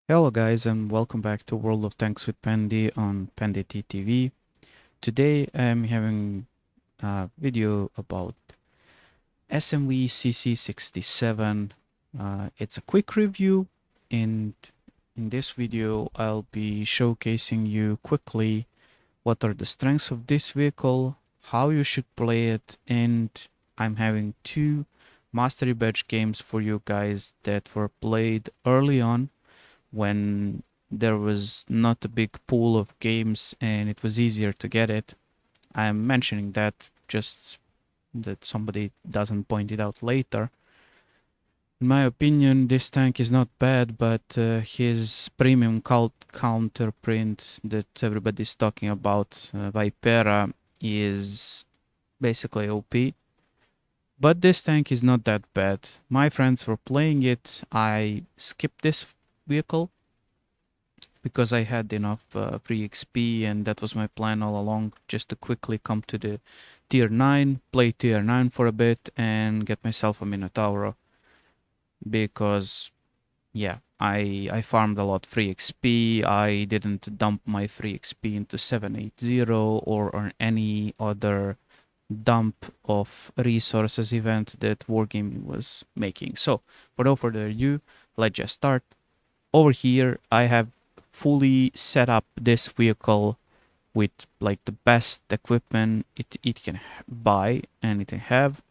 Hello guys and welcome back to World of Tanks with Pandy on Pandyttv. Today I'm having a video about SMV CC 67. It's a quick review, and in this video I'll be showcasing you quickly what are the strengths of this vehicle, how you should play it, and I'm having two mastery badge games for you guys that were played early on when there was not a big pool of games and it was easier to get it. I'm mentioning that just that somebody doesn't point it out later. In my opinion, this tank is not bad, but his premium counterprint that everybody's talking about, Vipera, is basically OP. But this tank is not that bad. My friends were playing it. I skipped this vehicle because I had enough free XP, and that was my plan all along, just to quickly come to the tier 9, play tier 9 for a bit, and get myself a Minotauro. Because, yeah, I farmed a lot free XP, I didn't dump my free XP into 780 or on any other dump of resources event that Wargaming was making. So, without further ado, let's just start. Over here, I have fully set up this vehicle with like the best equipment it can buy and it can have.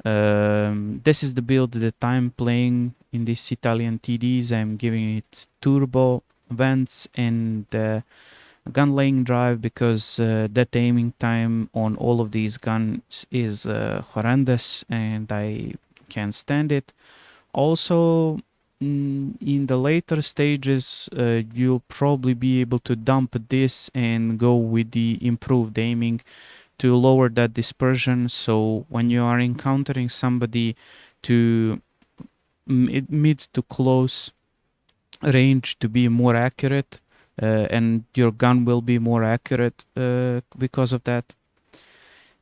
This is the build that I'm playing in this Italian TDs. I'm giving it turbo vents and gun laying drive because that aiming time on all of these guns is horrendous and I can't stand it. Also, in the later stages, you'll probably be able to dump this and go with the improved aiming to lower that dispersion. So when you are encountering somebody to mid to close range to be more accurate, and your gun will be more accurate because of that.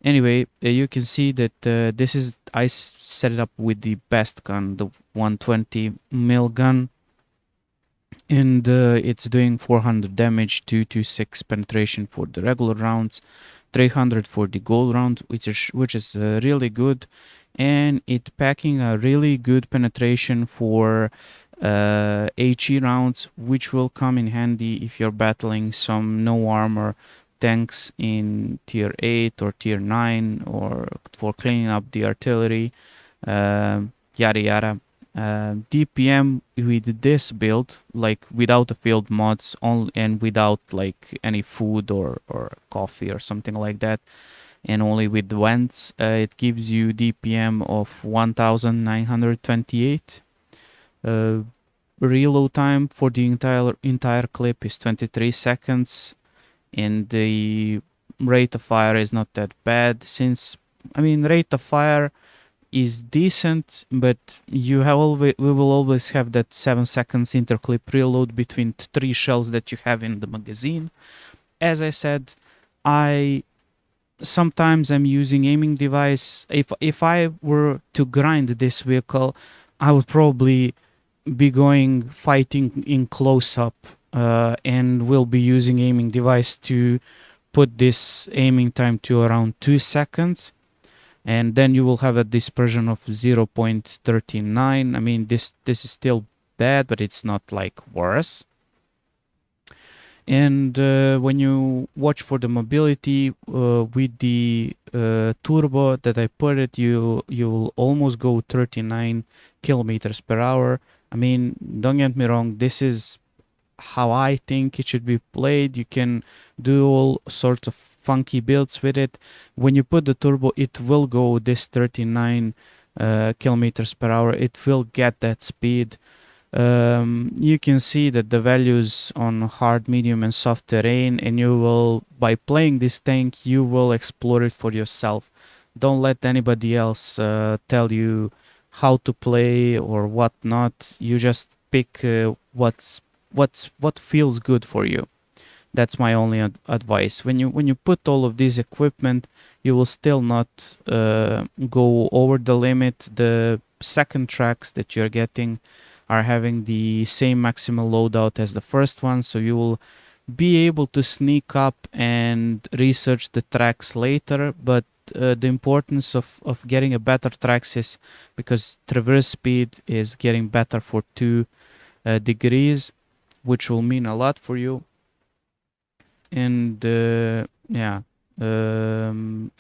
Anyway, you can see that this is I set it up with the best gun, the 120 mil gun, and it's doing 400 damage, 226 penetration for the regular rounds, 300 for the gold round, which is really good, and it packing a really good penetration for HE rounds, which will come in handy if you're battling some no armor tanks in tier 8 or tier 9 or for cleaning up the artillery, yada yada. DPM with this build, like without the field mods and without like any food or coffee or something like that, and only with vents, it gives you DPM of 1928. Reload time for the entire clip is 23 seconds, and the rate of fire is not that bad, since rate of fire is decent, but we will always have that 7 seconds interclip reload between 3 shells that you have in the magazine. As I said, sometimes I'm using aiming device. If I were to grind this vehicle, I would probably be fighting in close up, and will be using aiming device to put this aiming time to around 2 seconds, and then you will have a dispersion of 0.39. This is still bad, but it's not like worse. And when you watch for the mobility with the turbo that I put it, you will almost go 39 kilometers per hour. Don't get me wrong, this is how I think it should be played. You can do all sorts of funky builds with it. When you put the turbo, it will go this 39 kilometers per hour. It will get that speed. You can see that the values on hard, medium and soft terrain, and you will, by playing this tank, you will explore it for yourself. Don't let anybody else tell you how to play or what not. You just pick what feels good for you. That's my only advice. When you put all of this equipment, you will still not go over the limit. The second tracks that you're getting are having the same maximal loadout as the first one, so you will be able to sneak up and research the tracks later. But the importance of getting a better tracks is because traverse speed is getting better for 2 degrees, which will mean a lot for you. And yeah, the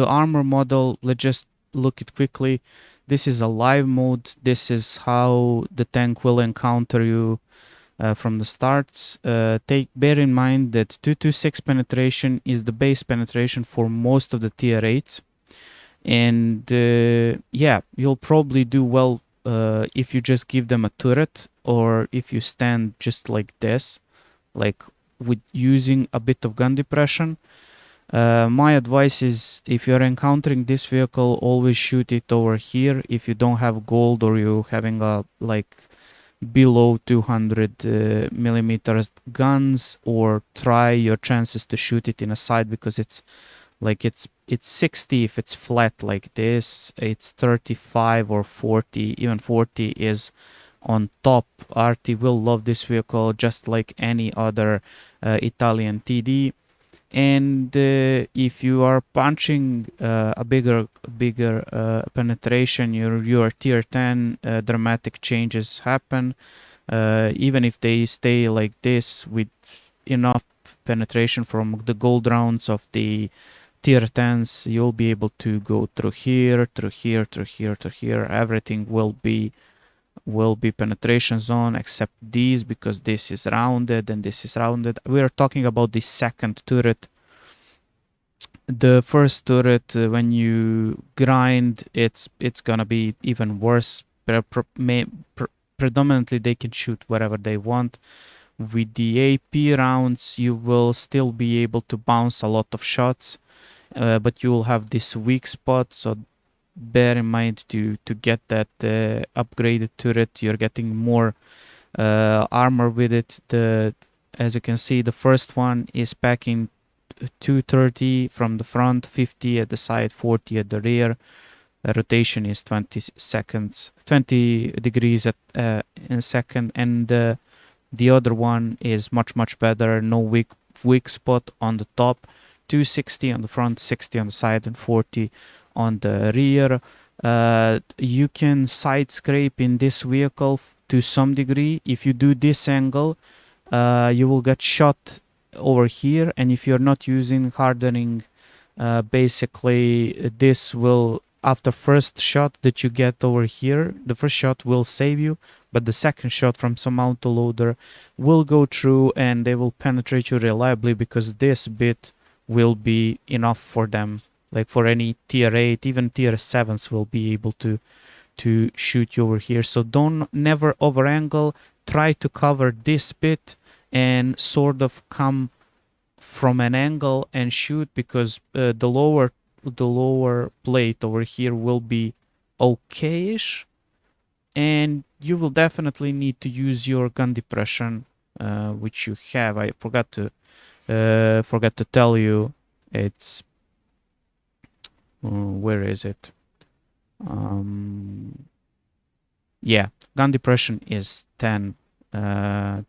armor model, let's just look it quickly. This is a live mode. This is how the tank will encounter you from the starts. Bear in mind that 226 penetration is the base penetration for most of the tier 8s. And yeah, you'll probably do well if you just give them a turret, or if you stand just like this, like with using a bit of gun depression. My advice is, if you're encountering this vehicle, always shoot it over here. If you don't have gold, or you're having a like below 200 millimeters guns, or try your chances to shoot it in a side, because it's 60 if it's flat like this, it's 35 or 40, even 40 is on top. RT will love this vehicle just like any other Italian TD. And if you are punching a bigger penetration, your tier 10, dramatic changes happen. Even if they stay like this with enough penetration from the gold rounds of the tier 10s, you'll be able to go through here, through here, through here, through here. Everything will be penetration zone, except these, because this is rounded and this is rounded. We are talking about the second turret. The first turret, when you grind, it's gonna be even worse. Predominantly they can shoot wherever they want. With the AP rounds, you will still be able to bounce a lot of shots, but you will have this weak spot, so bear in mind to get that upgraded turret. You're getting more armor with it. As you can see, the first one is packing 230 from the front, 50 at the side, 40 at the rear. Rotation is 20 degrees in a second, and the other one is much better. No weak spot on the top. 260 on the front, 60 on the side, and 40 on the rear. You can side scrape in this vehicle to some degree. If you do this angle, you will get shot over here, and if you're not using hardening, basically this will, after first shot that you get over here, the first shot will save you, but the second shot from some autoloader will go through and they will penetrate you reliably, because this bit will be enough for them. Like for any tier 8, even tier 7s will be able to shoot you over here. So never over angle. Try to cover this bit and sort of come from an angle and shoot, because the lower plate over here will be okayish, and you will definitely need to use your gun depression, which you have. I forgot to tell you. It's where is it? Yeah, gun depression is 10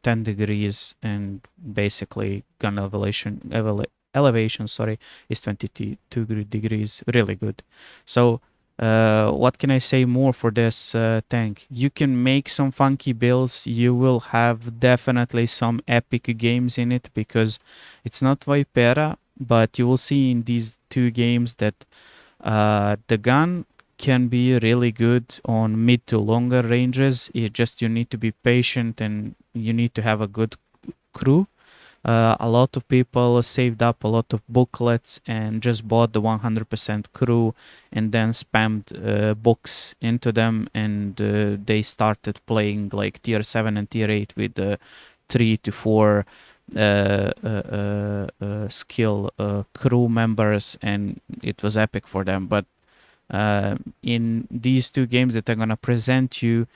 degrees, and basically gun elevation is 22 degrees. Really good. So what can I say more for this tank? You can make some funky builds. You will have definitely some epic games in it, because it's not Vipera, but you will see in these 2 games that the gun can be really good on mid to longer ranges. You need to be patient, and you need to have a good crew. A lot of people saved up a lot of booklets and just bought the 100% crew, and then spammed books into them, and they started playing like tier 7 and tier 8 with 3 to 4 skill crew members, and it was epic for them. But in these 2 games that I'm gonna present you,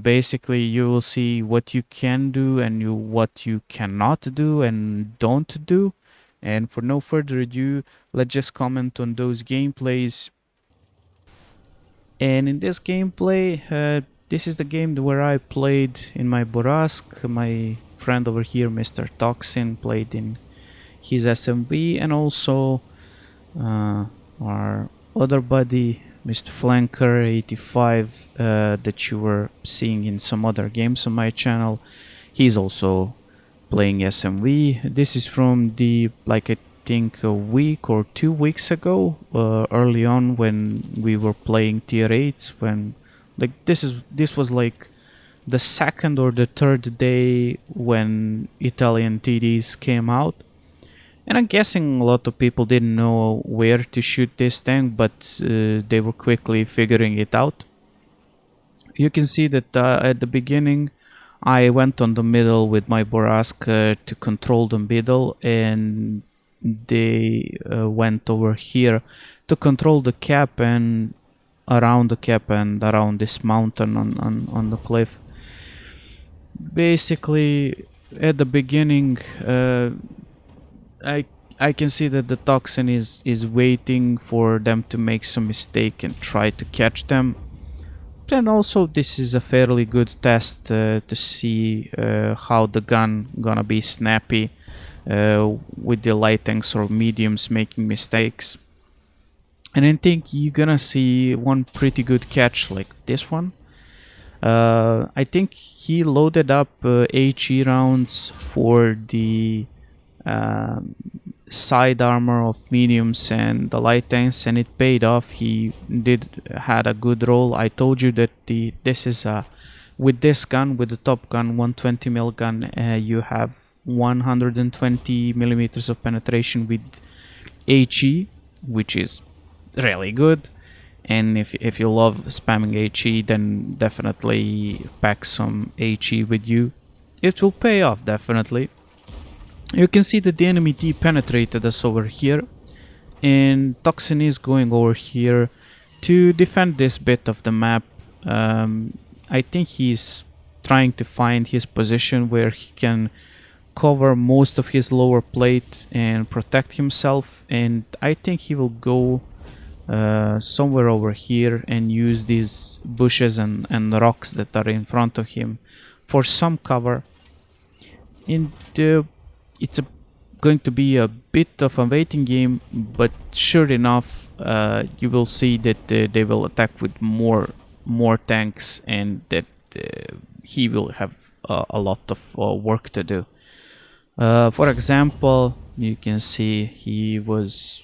basically you will see what you can do and what you cannot do and don't do. And for no further ado, let's just comment on those gameplays. And in this gameplay, this is the game where I played in my Borask. My friend over here, Mr. Toxin, played in his SMV, and also our other buddy, Mr. Flanker 85, that you were seeing in some other games on my channel. He's also playing SMV. This is from the, like, I think a week or 2 weeks ago, early on when we were playing tier 8s, when like this was like the second or the third day when Italian TDs came out. And I'm guessing a lot of people didn't know where to shoot this tank, but they were quickly figuring it out. You can see that at the beginning I went on the middle with my Borask to control the middle, and they went over here to control the cap and around the cap and around this mountain on the cliff. Basically, at the beginning, I can see that the Toxin is waiting for them to make some mistake and try to catch them. And also, this is a fairly good test to see how the gun gonna be snappy with the light tanks or mediums making mistakes. And I think you're gonna see one pretty good catch like this one. I think he loaded up HE rounds for the side armor of mediums and the light tanks, and it paid off. He had a good roll. I told you that this is with this gun, with the top gun 120mm gun, you have 120 millimeters of penetration with HE, which is really good. And if you love spamming HE, then definitely pack some HE with you. It will pay off, definitely. You can see that the enemy D penetrated us over here, and Toxin is going over here to defend this bit of the map. I think he's trying to find his position where he can cover most of his lower plate and protect himself, and I think he will go somewhere over here and use these bushes and rocks that are in front of him for some cover. And it's going to be a bit of a waiting game, but sure enough, you will see that they will attack with more tanks, and that he will have a lot of work to do. For example, you can see he was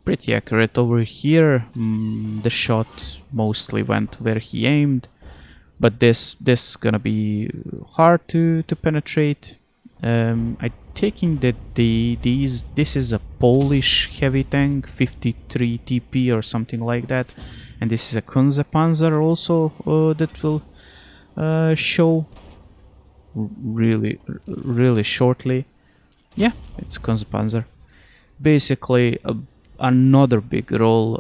pretty accurate over here. The shot mostly went where he aimed, but this gonna be hard to penetrate. I taking that this is a Polish heavy tank, 53 TP or something like that, and this is a Kunzepanzer also that will show really shortly. Yeah, it's Kunzepanzer. Basically another big roll.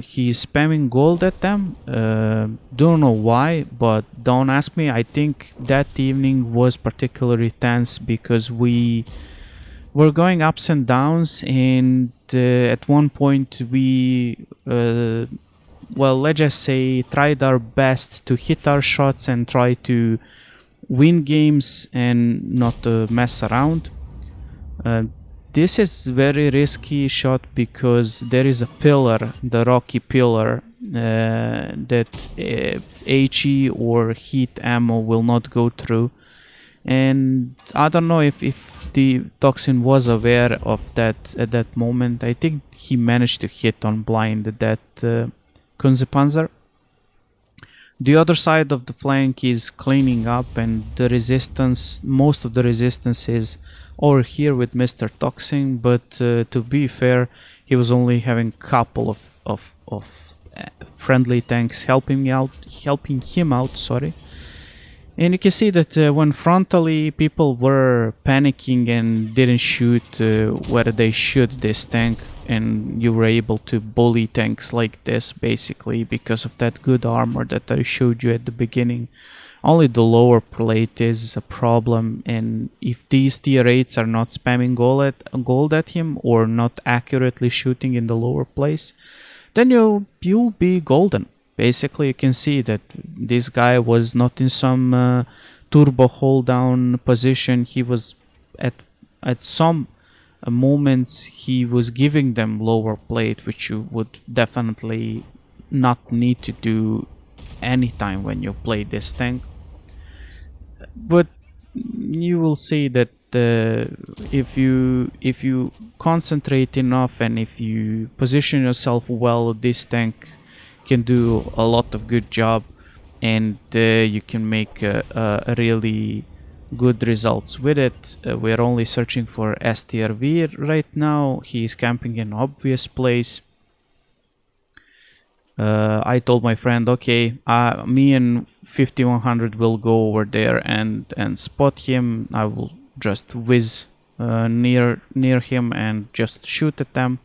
He's spamming gold at them. Don't know why, but don't ask me. I think that evening was particularly tense because we were going ups and downs, and at one point we well, let's just say tried our best to hit our shots and try to win games and not mess around. This is very risky shot because there is a pillar, the rocky pillar, that HE or heat ammo will not go through. And I don't know if the Toxin was aware of that at that moment. I think he managed to hit on blind that Kunzepanzer. The other side of the flank is cleaning up, and the resistance, most of the resistance is over here with Mr. Toxin, but to be fair, he was only having a couple of friendly tanks helping him out, sorry. And you can see that when frontally people were panicking and didn't shoot where they should this tank, and you were able to bully tanks like this basically because of that good armor that I showed you at the beginning. Only the lower plate is a problem, and if these tier 8s are not spamming gold at him or not accurately shooting in the lower place, then you'll be golden. basically you can see that this guy was not in some turbo hold down position. He was at some moments he was giving them lower plate, which you would definitely not need to do anytime when you play this tank. But you will see that if you concentrate enough and if you position yourself well, this tank can do a lot of good job, and you can make a really good results with it. We're only searching for STRV right now. He's camping in obvious place. I told my friend, okay, me and 5100 will go over there and spot him. I will just whiz near him and just shoot at them.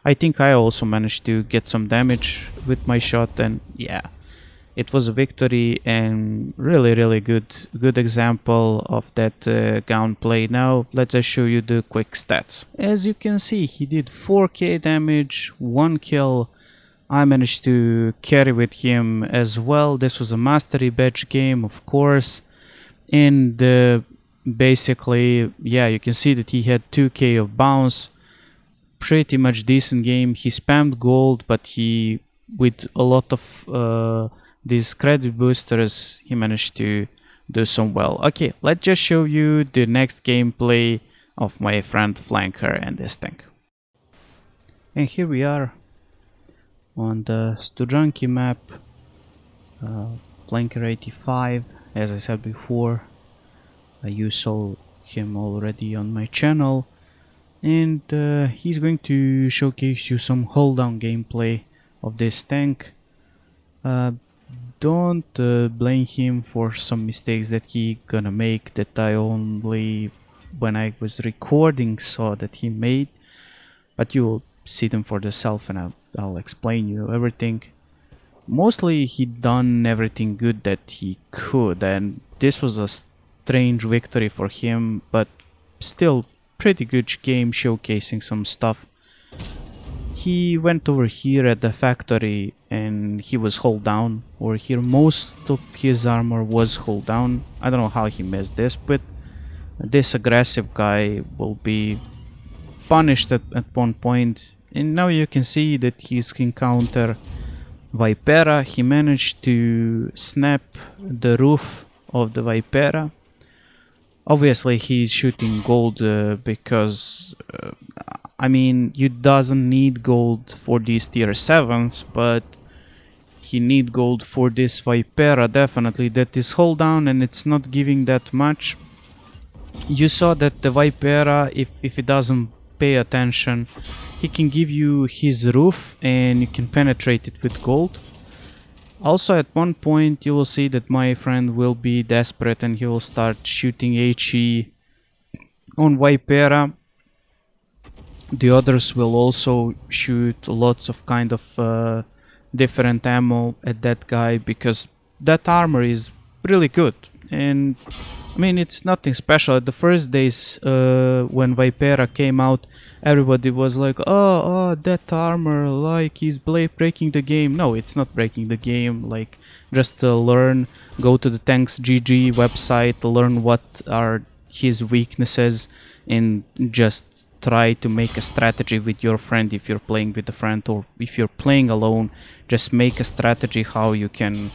I think I also managed to get some damage with my shot, and yeah, it was a victory and really good example of that gunplay. Now let's just show you the quick stats. As you can see, he did 4k damage, 1 kill. I managed to carry with him as well. This was a mastery badge game, of course, and basically, yeah, you can see that he had 2k of bounce. Pretty much decent game. He spammed gold, but he, with a lot of these credit boosters, he managed to do some well. Okay, let's just show you the next gameplay of my friend Flanker and this tank. And here we are on the Stujanki map, Flanker 85. As I said before, you saw him already on my channel, and he's going to showcase you some hold down gameplay of this tank. Don't blame him for some mistakes that he gonna make that I only when I was recording saw that he made, but you will see them for yourself and I'll explain you everything. Mostly he done everything good that he could, and this was a strange victory for him, but still pretty good game showcasing some stuff. He went over here at the factory and he was hold down. Over here most of his armor was hold down. I don't know how he missed this, but this aggressive guy will be punished at one point. And now you can see that he's encounter Vipera. He managed to snap the roof of the Vipera. Obviously he's shooting gold because I mean, you doesn't need gold for these tier 7s, but he need gold for this Vipera definitely. That is hold down and it's not giving that much. You saw that the Vipera, if he doesn't pay attention, he can give you his roof and you can penetrate it with gold. Also at one point you will see that my friend will be desperate and he will start shooting HE on Vipera. The others will also shoot lots of kind of different ammo at that guy because that armor is really good. And I mean, it's nothing special. At the first days when Vipera came out, everybody was like, oh, that armor, like he's breaking the game. No, it's not breaking the game. Like, just learn, go to the Tanks GG website, learn what are his weaknesses, and just try to make a strategy with your friend if you're playing with a friend, or if you're playing alone, just make a strategy how you can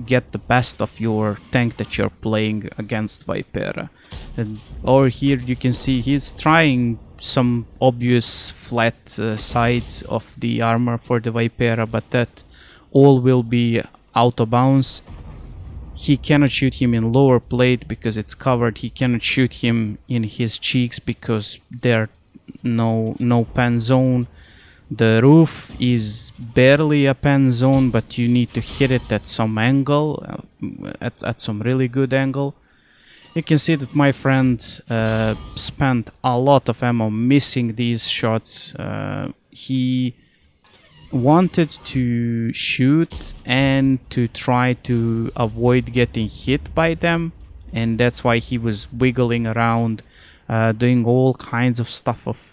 get the best of your tank that you're playing against Vipera. And over here you can see he's trying some obvious flat sides of the armor for the Vipera, but that all will be out of bounds. He cannot shoot him in lower plate because it's covered. He cannot shoot him in his cheeks because there no pen zone. The roof is barely a pen zone, but you need to hit it at some angle, at some really good angle. You can see that my friend spent a lot of ammo missing these shots. He wanted to shoot and to try to avoid getting hit by them, and that's why he was wiggling around, doing all kinds of stuff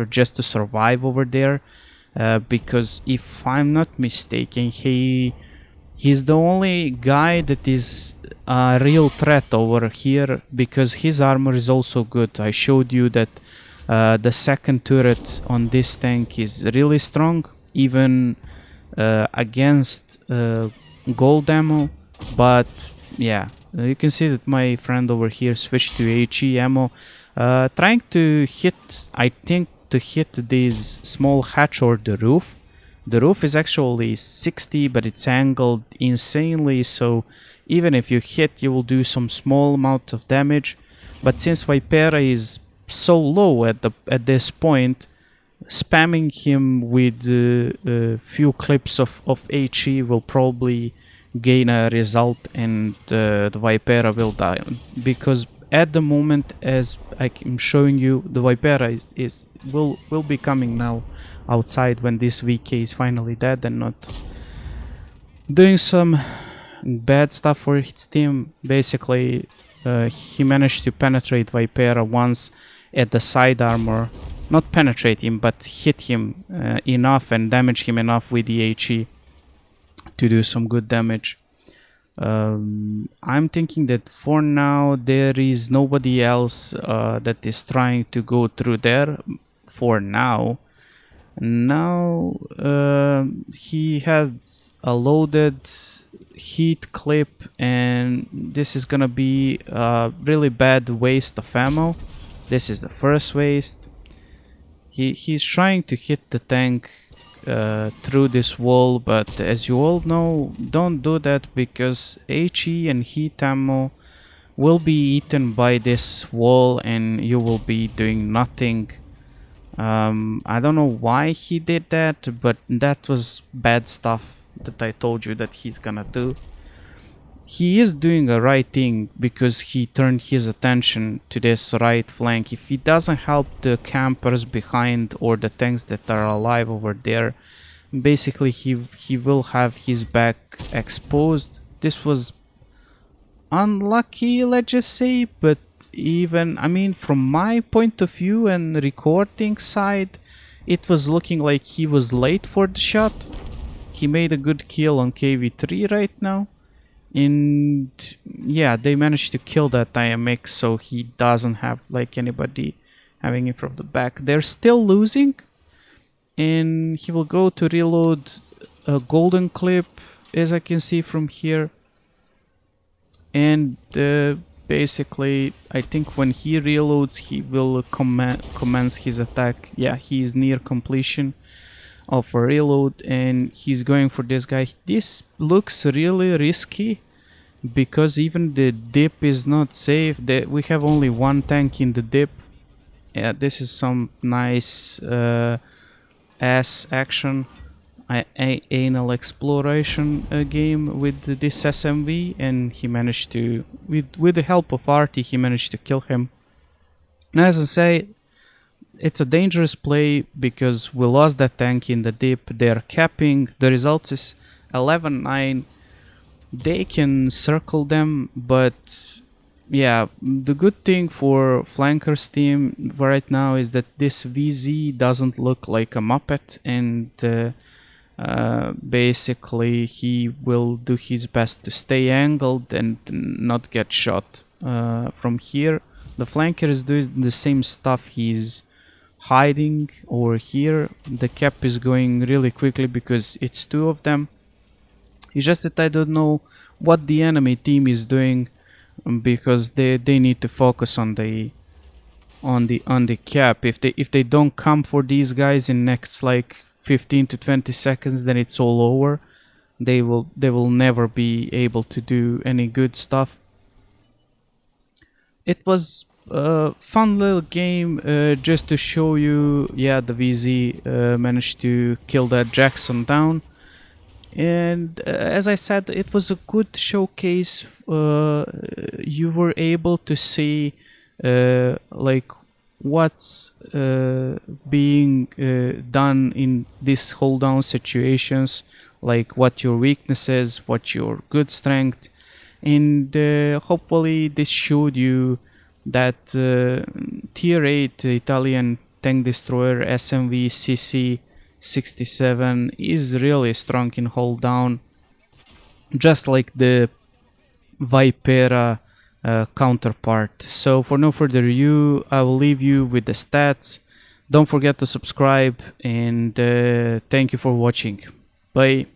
just to survive over there. because if I'm not mistaken, he's the only guy that is a real threat over here, because his armor is also good. I showed you that the second turret on this tank is really strong, even against gold ammo. But yeah, you can see that my friend over here switched to HE ammo, trying to hit, I think, to hit this small hatch or the roof. The roof is actually 60, but it's angled insanely, so even if you hit, you will do some small amount of damage. But since Vipera is so low at this point, spamming him with a few clips of HE will probably gain a result, and the Vipera will die. Because at the moment, as I'm showing you, the Vipera will be coming now outside when this VK is finally dead and not doing some bad stuff for his team. Basically, he managed to penetrate Vipera once at the side armor. Not penetrate him, but hit him enough and damage him enough with the HE to do some good damage. I'm thinking that for now there is nobody else that is trying to go through there for now. Now he has a loaded heat clip, and this is gonna be a really bad waste of ammo. This is the first waste. He's trying to hit the tank through this wall, but as you all know, don't do that, because HE and heat ammo will be eaten by this wall and you will be doing nothing. I don't know why he did that, but that was bad stuff that I told you that he's gonna do. He is doing a right thing because he turned his attention to this right flank. If he doesn't help the campers behind or the tanks that are alive over there, basically he will have his back exposed. This was unlucky, let's just say, but even, I mean, from my point of view and recording side, it was looking like he was late for the shot. He made a good kill on KV3 right now. And yeah, they managed to kill that IMX, so he doesn't have like anybody having him from the back. They're still losing, and he will go to reload a golden clip, as I can see from here. And basically, I think when he reloads, he will commence his attack. Yeah, he is near completion of a reload, and he's going for this guy. This looks really risky because even the dip is not safe. We have only one tank in the dip. Yeah, this is some nice ass action, anal exploration game with this SMV, and he managed to, with the help of Artie, he managed to kill him. And as I say, it's a dangerous play because we lost that tank in the dip. They're capping. The result is 11-9. They can circle them, but yeah, the good thing for Flanker's team right now is that this VZ doesn't look like a Muppet, and basically he will do his best to stay angled and not get shot from here. The Flanker is doing the same stuff. He's hiding over here. The cap is going really quickly because it's two of them. It's just that I don't know what the enemy team is doing, because they need to focus on the cap. If they don't come for these guys in next like 15 to 20 seconds, then it's all over. They will never be able to do any good stuff. It was a fun little game, just to show you. Yeah, the VZ managed to kill that Jackson down, and as I said, it was a good showcase. You were able to see like what's being done in these hold down situations, like what your weaknesses, what your good strength, and hopefully this showed you that tier 8 Italian tank destroyer SMV CC 67 is really strong in hold down, just like the Vipera counterpart. So for no further ado, I will leave you with the stats. Don't forget to subscribe, and thank you for watching. Bye.